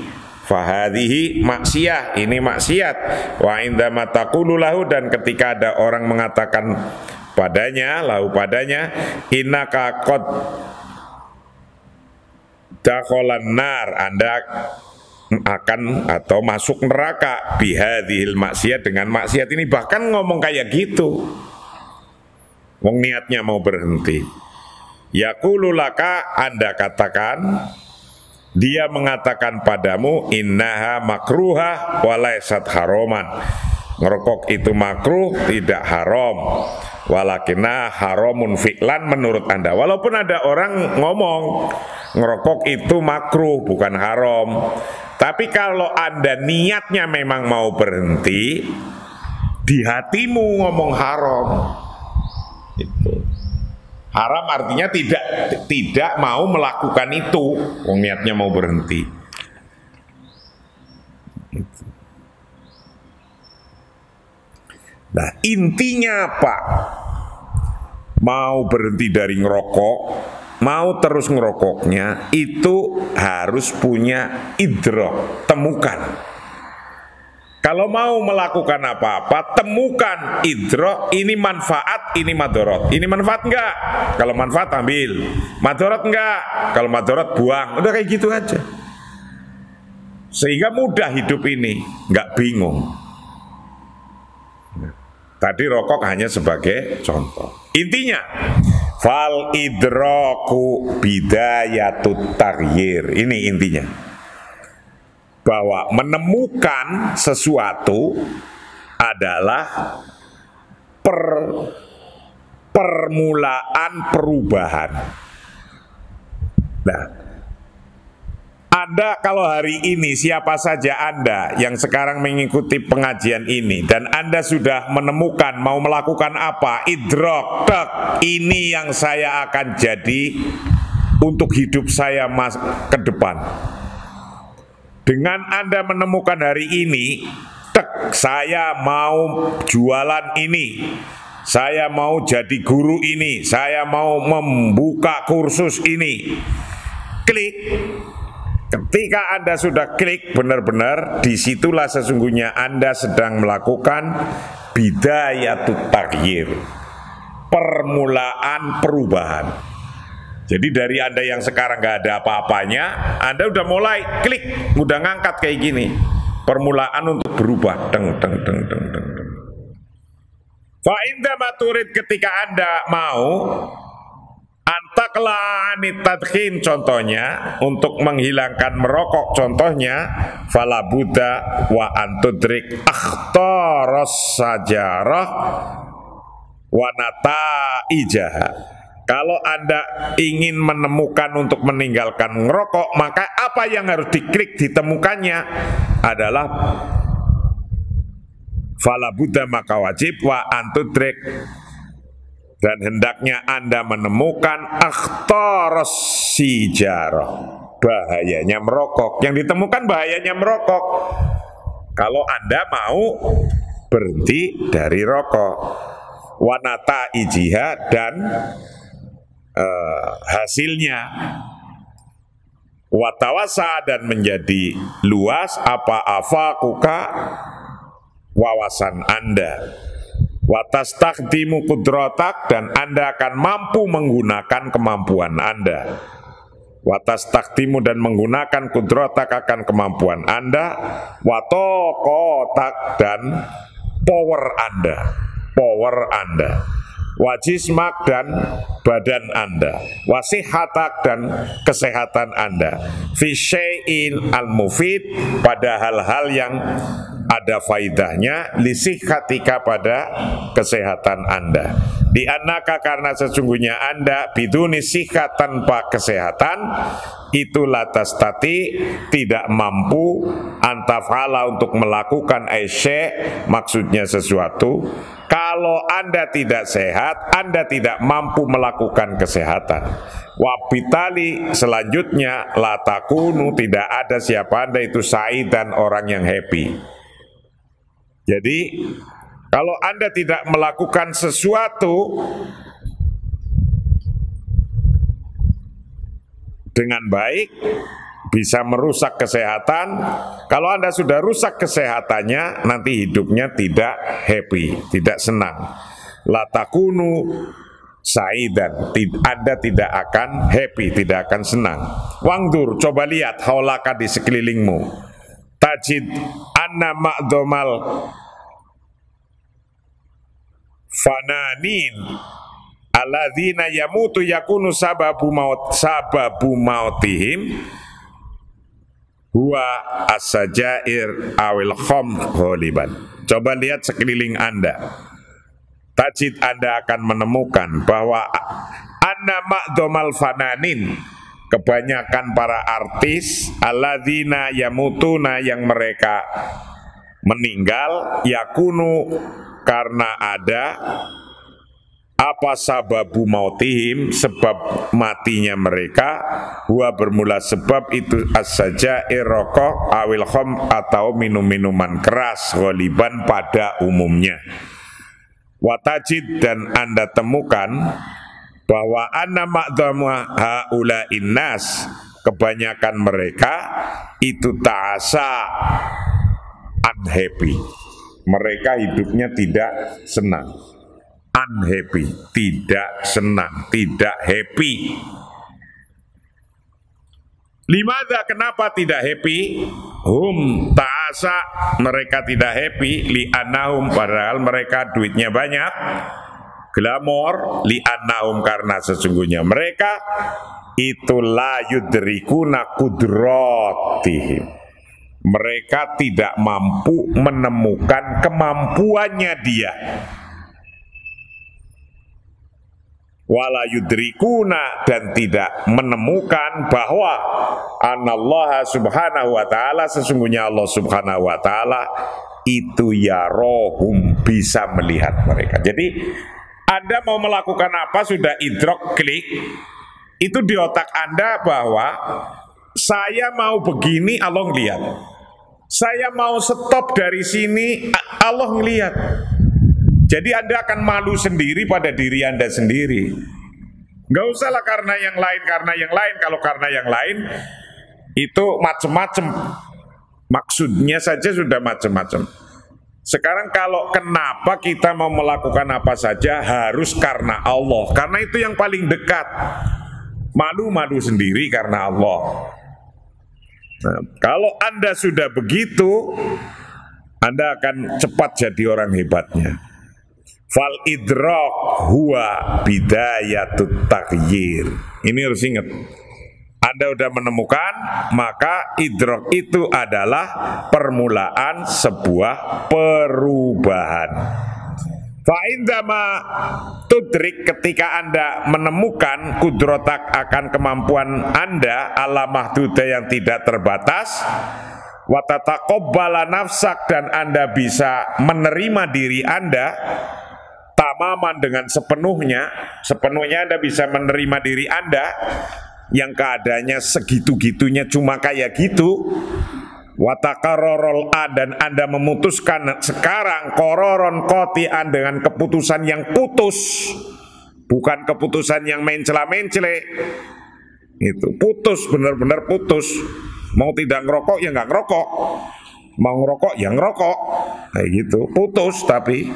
Fahadhihi maksiyah, ini maksiat. Wa indama taqulu lahu, dan ketika ada orang mengatakan padanya, lahu padanya, innaka qad dakhalan nar, Anda akan atau masuk neraka bihadhil maksiat, dengan maksiat ini. Bahkan ngomong kayak gitu, wong niatnya mau berhenti. Yaqulu laka, Anda katakan, dia mengatakan padamu, innaha makruhah walaysat haroman, ngerokok itu makruh, tidak haram. Walakinna haramun fi'lan, menurut Anda. Walaupun ada orang ngomong ngerokok itu makruh bukan haram, tapi kalau Anda niatnya memang mau berhenti, di hatimu ngomong haram. Itu haram artinya tidak mau melakukan itu, niatnya mau berhenti. Nah, intinya apa? Mau berhenti dari ngerokok, mau terus ngerokoknya, itu harus punya idrok, temukan. Kalau mau melakukan apa-apa, temukan idrok, ini manfaat, ini madorot. Ini manfaat enggak? Kalau manfaat ambil, madorot enggak? Kalau madorot buang. Udah kayak gitu aja. Sehingga mudah hidup ini, enggak bingung. Tadi rokok hanya sebagai contoh. Intinya, fal idroku bidayatut taghyir. Ini intinya, bahwa menemukan sesuatu adalah permulaan perubahan. Nah, Anda kalau hari ini, siapa saja Anda yang sekarang mengikuti pengajian ini, dan Anda sudah menemukan mau melakukan apa, idrok, ini yang saya akan jadi untuk hidup saya ke depan. Dengan Anda menemukan hari ini, saya mau jualan ini, saya mau jadi guru ini, saya mau membuka kursus ini, klik. Ketika Anda sudah klik benar-benar, disitulah sesungguhnya Anda sedang melakukan bidayatut taghyir, permulaan perubahan. Jadi dari Anda yang sekarang nggak ada apa-apanya, Anda udah mulai klik, udah ngangkat kayak gini, permulaan untuk berubah. Fa indama turid, ketika Anda mau antakla anitadkhin, contohnya untuk menghilangkan merokok, contohnya fala buddha wa antudrik akhtaros sajarah wa nataijaha. Kalau Anda ingin menemukan untuk meninggalkan merokok, maka apa yang harus diklik ditemukannya adalah fala buddha, maka wajib wa antudrik, dan hendaknya Anda menemukan akhtaros sijarah, bahayanya merokok. Yang ditemukan bahayanya merokok kalau Anda mau berhenti dari rokok. Wanata ijiha, dan hasilnya watawasa, dan menjadi luas apa afakuka, wawasan Anda. Watastakdimu kudratak, dan Anda akan mampu menggunakan kemampuan Anda. Watastakdimu, dan menggunakan kudratak akan kemampuan Anda. Watokotak, dan power Anda. Power Anda. Wajismak, dan badan Anda. Wasihatak, dan kesehatan Anda. Fisyai'il al-mufid, pada hal-hal yang ada faidahnya, lisihhatika, pada kesehatan Anda. Di anaka, karena sesungguhnya Anda biduni sihat, tanpa kesehatan, itu latas tati, tidak mampu antafala, untuk melakukan aisy', maksudnya sesuatu. Kalau Anda tidak sehat, Anda tidak mampu melakukan kesehatan. Wabitali, selanjutnya latakunu, tidak ada siapa Anda itu sa'idan, orang yang happy. Jadi kalau Anda tidak melakukan sesuatu dengan baik, bisa merusak kesehatan. Kalau Anda sudah rusak kesehatannya, nanti hidupnya tidak happy, tidak senang. Latakunu sa'idan, Anda tidak akan happy, tidak akan senang. Wangdur, coba lihat haulaka, di sekelilingmu. Tajid anna ma'domal fananin alladzina yamutu yakunu sababu mautihim huwa as-sajair awil kham ghaliban. Coba lihat sekeliling Anda. Tajid, Anda akan menemukan bahwa anna ma'domal fananin, kebanyakan para artis, alladzina yamutuna, yang mereka meninggal, yakunu, karena ada apa sababu mautihim, sebab matinya mereka, huwa bermula sebab itu as-sajair rokok awil khom, atau minum-minuman keras, ghaliban pada umumnya. Watajid, dan Anda temukan bahwa anna ma'dhamma haula innas, kebanyakan mereka itu ta'asa, unhappy. Mereka hidupnya tidak senang. Unhappy, tidak senang, tidak happy. Limadha, kenapa tidak happy? Hum ta'asa, mereka tidak happy, li'annahum, padahal mereka duitnya banyak. Glamor, li'annahum, karena sesungguhnya mereka itu la yudrikuna kudratihim, mereka tidak mampu menemukan kemampuannya dia. Wala yudrikuna, dan tidak menemukan bahwa anallaha subhanahu wa ta'ala, sesungguhnya Allah subhanahu wa ta'ala itu yarohum, bisa melihat mereka. Jadi Anda mau melakukan apa, sudah idrok, klik, itu di otak Anda bahwa saya mau begini, Allah ngelihat. Saya mau stop dari sini, Allah ngelihat. Jadi Anda akan malu sendiri pada diri Anda sendiri. Nggak usahlah karena yang lain, karena yang lain. Kalau karena yang lain itu macam-macam. Maksudnya saja sudah macam-macam. Sekarang kalau kenapa kita mau melakukan apa saja harus karena Allah, karena itu yang paling dekat. Malu-malu sendiri karena Allah. Nah, kalau Anda sudah begitu, Anda akan cepat jadi orang hebatnya. Fal idrak huwa bidayatut taghyir. Ini harus ingat. Anda sudah menemukan, maka idrak itu adalah permulaan sebuah perubahan. Fa'indama tudrik, ketika Anda menemukan kudrotak, akan kemampuan Anda ala mahduda, yang tidak terbatas, watataqabbala nafsak, dan Anda bisa menerima diri Anda tamaman, dengan sepenuhnya Anda bisa menerima diri Anda yang keadaannya segitu-gitunya, cuma kayak gitu. Watakarorol, dan Anda memutuskan sekarang kororon kotian, dengan keputusan yang putus, bukan keputusan yang mencela-mencele. Itu putus, benar-benar putus. Mau tidak ngerokok ya nggak ngerokok, mau ngerokok ya ngerokok, kayak gitu, putus. Tapi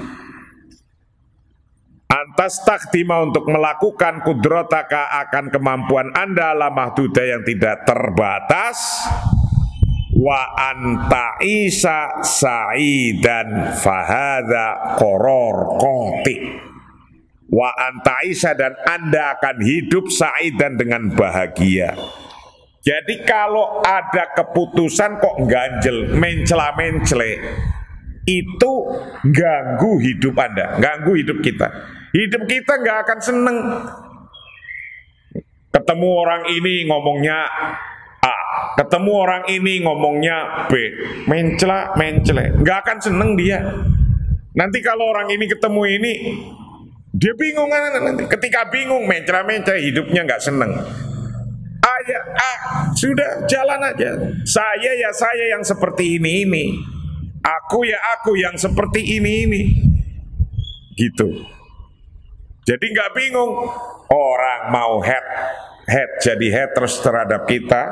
antas takdima untuk melakukan kudrotaka akan kemampuan Anda la mahduda yang tidak terbatas, wa anta isa sa'idan fahadha qoror qati, wa anta isa dan Anda akan hidup sa'idan dengan bahagia. Jadi kalau ada keputusan kok ganjel, mencela-mencele, itu ganggu hidup Anda, ganggu hidup kita. Hidup kita nggak akan seneng. Ketemu orang ini ngomongnya A, ketemu orang ini ngomongnya B, mencela-mencele, nggak akan seneng dia. Nanti kalau orang ini ketemu ini, dia bingung kan? Nanti ketika bingung, mencela-mencele, hidupnya nggak seneng. Sudah jalan aja. Saya yang seperti ini. Aku yang seperti ini. Gitu. Jadi nggak bingung. Orang mau jadi haters terhadap kita,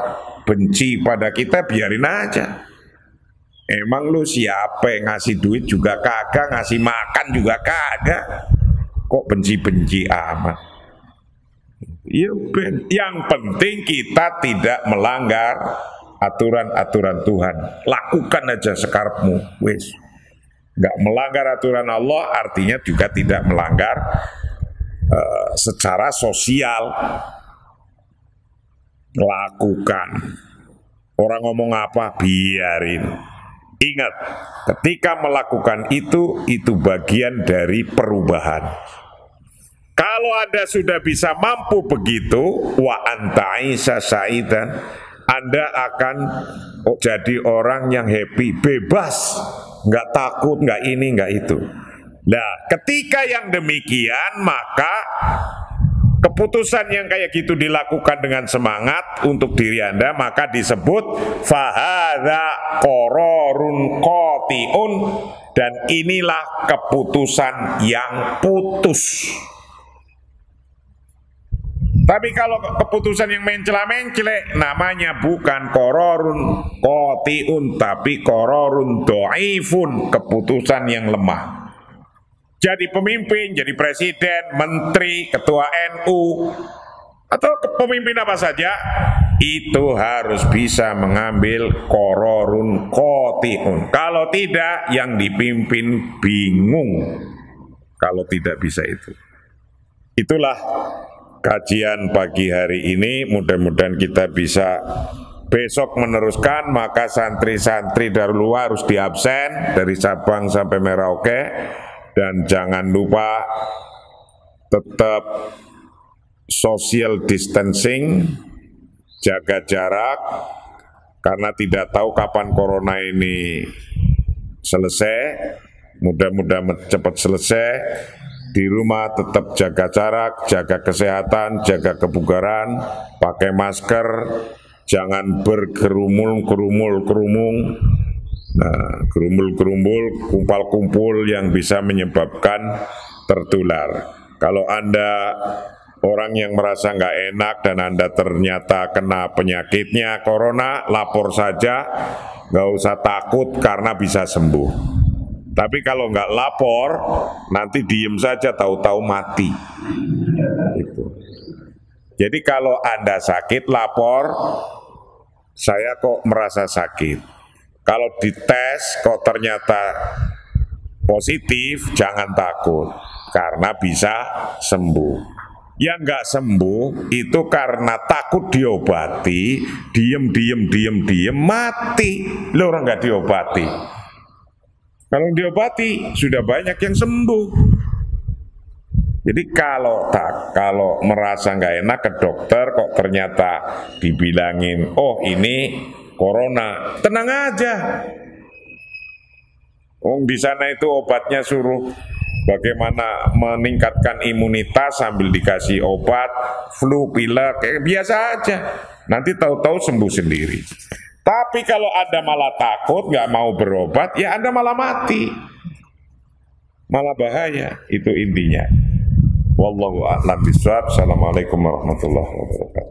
benci pada kita, biarin aja. Emang lu siapa yang ngasih duit juga kagak, ngasih makan juga kagak, kok benci-benci amat. Ya, yang penting kita tidak melanggar aturan-aturan Tuhan. Lakukan aja sekarepmu, wis. Nggak melanggar aturan Allah artinya juga tidak melanggar secara sosial. Lakukan. Orang ngomong apa, biarin. Ingat, ketika melakukan itu bagian dari perubahan. Kalau Anda sudah bisa mampu begitu, wa anta isa sa'idan, Anda akan jadi orang yang happy, bebas, nggak takut, nggak ini, nggak itu. Nah, ketika yang demikian, maka keputusan yang kayak gitu dilakukan dengan semangat untuk diri Anda, maka disebut fahadha qororun qati'un, dan inilah keputusan yang putus. Tapi kalau keputusan yang mencela-mencele, namanya bukan qororun qati'un, tapi qororun dhaifun, keputusan yang lemah. Jadi pemimpin, jadi presiden, menteri, ketua NU, atau pemimpin apa saja, itu harus bisa mengambil qororun qati'un. Kalau tidak, yang dipimpin bingung. Kalau tidak bisa itu. Itulah kajian pagi hari ini, mudah-mudahan kita bisa besok meneruskan. Maka santri-santri dari luar harus diabsen dari Sabang sampai Merauke, dan jangan lupa tetap social distancing, jaga jarak, karena tidak tahu kapan corona ini selesai. Mudah-mudahan cepat selesai. Di rumah tetap jaga jarak, jaga kesehatan, jaga kebugaran, pakai masker, jangan bergerumul, kerumul. Nah, gerumul, kumpul-kumpul yang bisa menyebabkan tertular. Kalau Anda orang yang merasa nggak enak dan Anda ternyata kena penyakitnya corona, lapor saja, nggak usah takut karena bisa sembuh. Tapi kalau nggak lapor, nanti diem saja, tahu-tahu mati. Gitu. Jadi kalau Anda sakit, lapor, saya kok merasa sakit. Kalau dites kok ternyata positif, jangan takut, karena bisa sembuh. Yang nggak sembuh itu karena takut diobati, diem, mati. Loh, orang nggak diobati. Kalau diobati sudah banyak yang sembuh. Jadi kalau merasa nggak enak ke dokter, kok ternyata dibilangin, oh ini corona, tenang aja. Di sana itu obatnya suruh bagaimana meningkatkan imunitas sambil dikasih obat flu, pilek, kayak biasa aja. Nanti tahu-tahu sembuh sendiri. Tapi kalau Anda malah takut, nggak mau berobat, ya Anda malah mati. Malah bahaya, itu intinya. Wallahu a'lam bishawab. Assalamualaikum warahmatullahi wabarakatuh.